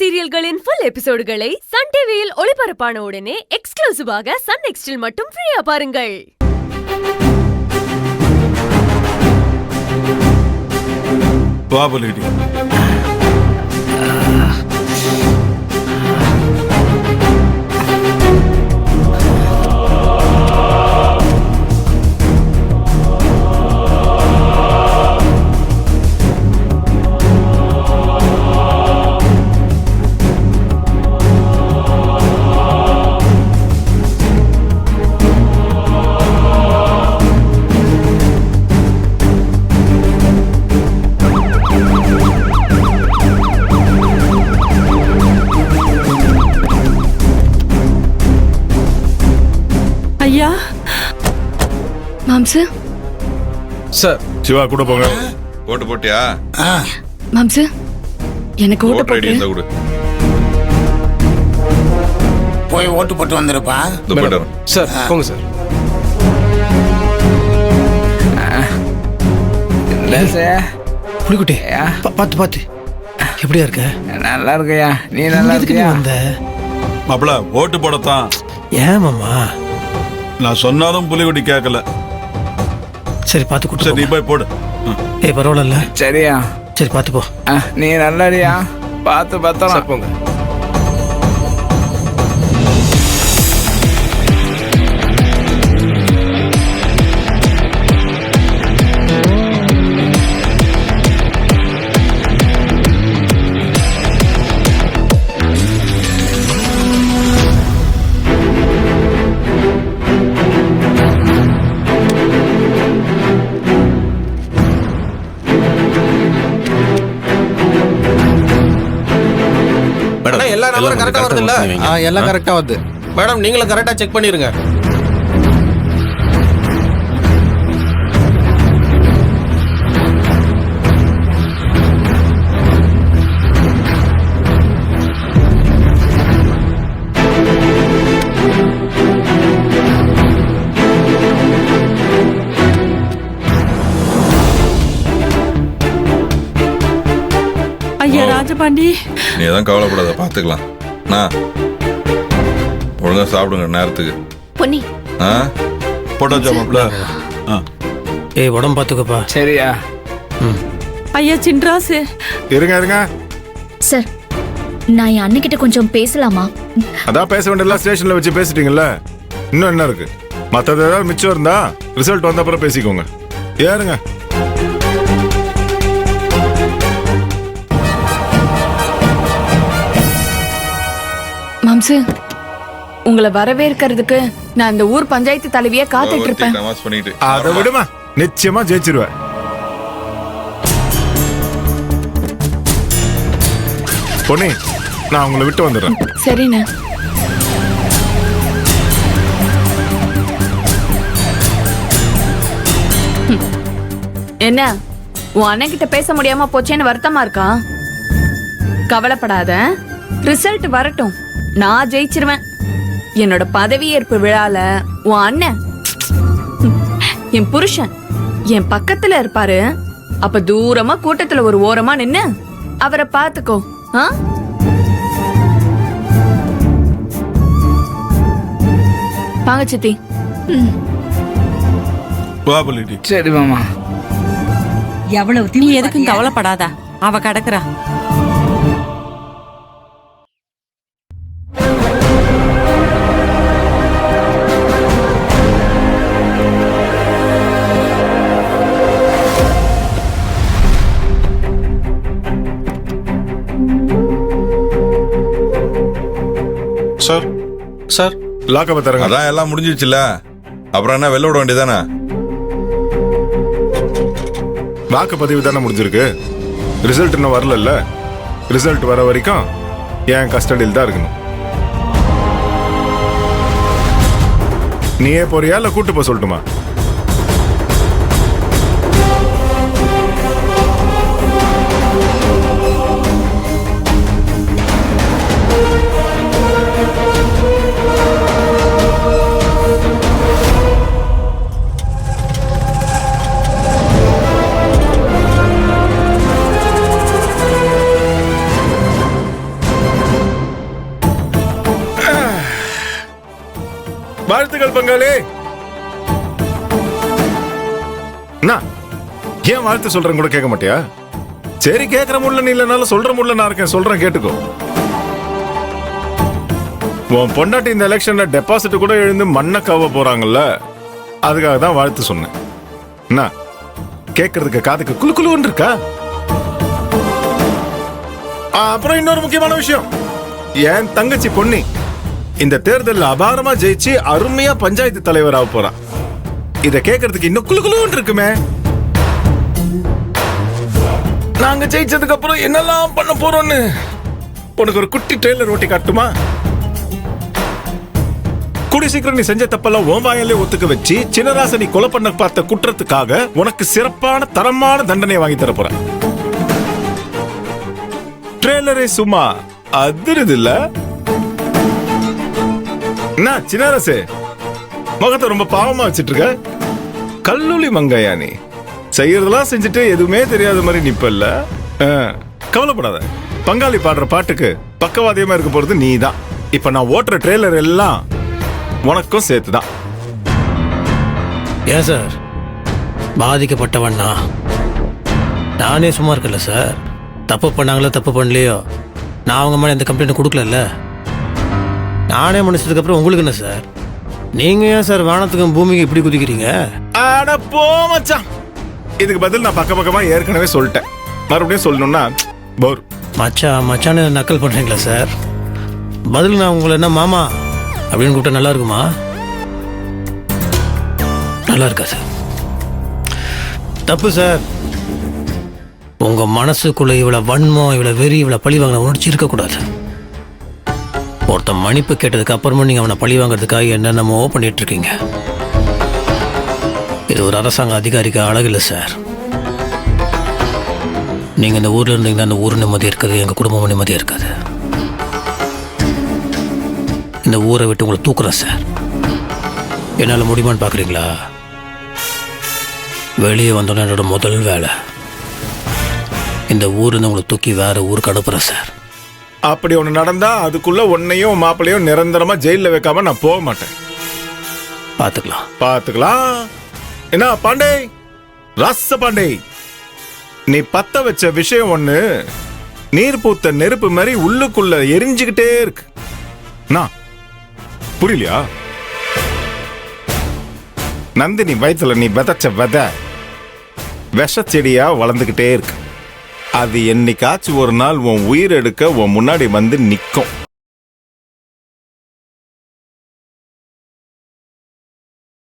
சீரியல்களின் full எபிசோடுகளை Sun டிவியில் ஒளிபரப்பான உடனே எக்ஸ்க்ளூசிவாக சன் நெக்ஸ்டில் மட்டும் ஃப்ரீயா பாருங்கள். பாபுலேடி ஐயா மாம்சு சார் சிவா கூட போங்க. ஓட்டு போட்டியா? மாம்சு எனக்கு ஓட்டு போட்டு போய் ஓட்டு போட்டு வந்துருப்பா. சார் போங்க சார். புலிக்குட்டி பார்த்து பார்த்து எப்படியா இருக்க? நல்லா இருக்கையா. நீ நல்லா இருக்கியா? வந்த மாப்பிள ஓட்டு போடத்தான். ஏன் மாமா? நான் சொன்னாலும் புலிகுட்டி கேட்கல. சரி பார்த்து கூட்டு சரி நீ போய் போடு. ஏய் பரவாயில்ல. சரியா? சரி பார்த்து போ. நீ நல்லாடியா? பார்த்து பத்திரம் போங்க. எல்லா நம்பரும் கரெக்டா வருது இல்ல? எல்லாம் கரெக்டா வருது மேடம். நீங்களும் கரெக்டா செக் பண்ணிருங்க. ஐயா ராஜபாண்டி, நீ எதுவும் கவலைப்படாத, பாத்துக்கலாம். ஒழுங்கா சாப்பிடுங்க நேரத்துக்கு. பொன்னி போட்டாச்சா மாப்பிள? ஏய் உடம்பு பார்த்துக்கப்பா. சரியா? ஐயா சின்ராசு இருங்க இருங்க சார், நான் என் அண்ணன்கிட்ட கொஞ்சம் பேசலாமா? அதான் பேச வேண்டியதெல்லாம் ஸ்டேஷன்ல வச்சு பேசிட்டீங்கல்ல. இன்னும் என்ன இருக்கு? மற்றது ஏதாவது மிச்சம் இருந்தா ரிசல்ட் வந்த அப்புறம் பேசிக்கோங்க. ஏறுங்க. மாம்சு, உங்களை வரவேற்கிறதுக்கு நான் இந்த ஊர் பஞ்சாயத்து தலைவியா காத்துட்டு இருப்பேன். தமாஷ் பண்ணிட்டு அதை விடுமா, நிச்சயமா ஜெயிச்சிருவேன். பொன்னி, நான் உங்களை விட்டு வந்துடுறேன். சரிண்ணே. என்ன உன் அண்ணன் கிட்ட பேச முடியாம போச்சேன்னு வருத்தமா இருக்கா? கவலைப்படாத, ரிசல்ட் வரட்டும், நான் ஜெயிச்சிருவேன். என்னோட பதவியேற்பு விழால உன் அண்ணன் என் புருஷன் என் பக்கத்துல இருப்பாரு. அப்ப தூரமா கூட்டத்துல ஒரு ஓரமா நின்னு அவரை பாத்துக்கோ. வாங்க சித்தி. சரி மாமா. நீ எதுக்கும் கவலைப்படாத, அவ கிடக்குறா. சார் சார் லாக்கப் தரங்க. அதான் எல்லாம் முடிஞ்சிச்சுல, அப்புறம் என்ன வெளில விட வேண்டியதானே? வாக்குப்பதிவு தானே முடிஞ்சிருக்கு. ரிசல்ட் இன்னும் வரல. ரிசல்ட் வர வரைக்கும் என் கஸ்டடியில் தான் இருக்கணும். நீயே போறியா இல்ல கூட்டு போக சொல்லட்டுமா? வாழ்த்துக்கள் பங்காளி. என்ன ஏன் வாழ்த்து சொல்றேன் கூட கேட்க மாட்டியா? சரி, கேட்கற முடியல நீ இல்லைனாலும் சொல்ற முடியல நான் இருக்கேன், சொல்றேன் கேட்டுக்கோ. உன் பொண்டாட்டி இந்த எலெக்ஷன்ல டெபாசிட் கூட எழுந்து மண்ணை கவ போறாங்கல்ல, அதுக்காக தான் வாழ்த்து சொன்னேன். என்ன கேட்கறதுக்கு காதுக்கு குளு குளுன்னு இருக்கா? அப்புறம் இன்னொரு முக்கியமான விஷயம், என் தங்கச்சி பொன்னி இந்த தேர்தலில் அபாரமா ஜெயிச்சு அருமையா பஞ்சாயத்து தலைவர் ஆக போறான். இத கேட்கறதுக்கு இன்னும் குளு குளுன்னு இருக்குமே. நாங்க ஜெயிச்சதுக்கு அப்புறம் என்னெல்லாம் பண்ண போறோம்னு உனக்கு ஒரு குட்டி ட்ரெய்லர் ஓட்டி காட்டுமா? கூடி சீக்கிரம் நீ செஞ்ச தப்பெல்லாம் உன் வாயாலே ஒத்துக்க வச்சு சின்னராசை நீ கொலை பண்ண பார்த்த குற்றத்துக்காக உனக்கு சிறப்பான தரமான தண்டனை வாங்கி தர போறேன். ட்ரெய்லரே சும்மா அதிருது இல்ல? என்ன சின்னராசே முகத்தை ரொம்ப பாவமா வச்சிட்டு இருக்க? கல்லூலி மங்கையா நீ? செய்யறதெல்லாம் செஞ்சுட்டு எதுவுமே தெரியாத மாதிரி நிப்பல்ல. கவலைப்படாத, பங்காளி பாடுற பாட்டுக்கு பக்கவாதியமா இருக்க போறது நீ தான். இப்ப நான் ஓட்டுற ட்ரெய்லர் எல்லாம் உனக்கும் சேர்த்துதான். ஏன் சார் பாதிக்கப்பட்டவண்ணா? நானே சும்மா இருக்கல சார். தப்பு பண்ணாங்களோ தப்பு பண்ணலையோ, நான் அவங்க மேலே எந்த கம்ப்ளைண்ட் கொடுக்கல. நானே மனுஷத்துக்கு அப்புறம் உங்களுக்கு என்ன சார்? நீங்க ஏன் சார் வானத்துக்கும் பூமிக்கு இப்படி குதிக்கிறீங்க? அட போ மச்சான், இதுக்கு பதில் நான் பக்கமா ஏற்கனவே சொல்லிட்டேன். மறுபடியும் சொல்லணும்னா போர். மச்சான்னு நக்கல் பண்றீங்களா சார்? பதில் நான் உங்களை என்ன மாமா அப்படின்னு கூப்பிட்டா நல்லா இருக்குமா? நல்லா இருக்கா சார்? தப்பு சார். உங்க மனசுக்குள்ள இவ்வளவு வன்மம், இவ்வளவு வெறி, இவ்வளவு பழி வாங்கின உணர்ச்சி இருக்கக்கூடாது. ஒருத்தன் மன்னிப்பு கேட்டதுக்கு அப்புறமா நீங்க அவனை பழி வாங்குறதுக்காக என்னென்னமோ பண்ணிட்டு இருக்கீங்க. இது ஒரு அரசாங்க அதிகாரிக்கு அழகில்லை சார். நீங்க இந்த ஊர்ல இருந்தீங்கன்னா அந்த ஊர் நிம்மதியா இருக்காது, எங்க குடும்பம் நிம்மதியா இருக்காது. இந்த ஊரை விட்டு உங்களை தூக்குறேன் சார். என்னால முடியுமான்னு பாக்குறீங்களா? வெளியே வந்தோன்னா என்னோட முதல் வேலை இந்த ஊர் இருந்து உங்களை தூக்கி வேற ஊருக்கு அனுப்புறேன் சார். அப்படி ஒண்ணு நடந்தா அதுக்குள்ள உன்னையும் மாப்பிளையும் நிரந்தரமா ஜெயில வைக்காம நான் போக மாட்டேன். பாத்துக்கலாம். என்ன பாண்டே, ராச பாண்டே, நீ பத்த வச்ச விஷயம் ஒண்ணு நீர் பூத்த நெருப்பு மாதிரி உள்ளுக்குள்ள எரிஞ்சுக்கிட்டே இருக்கு. நான் புரியலையா? நந்தினி வயிற்றுல நீ விதைச்ச விதை விஷ செடியா வளர்ந்துகிட்டே இருக்கு. அது என்னைக்காச்சும் ஒரு நாள் உன் உயிர் எடுக்க உன் முன்னாடி வந்து நிற்கும்.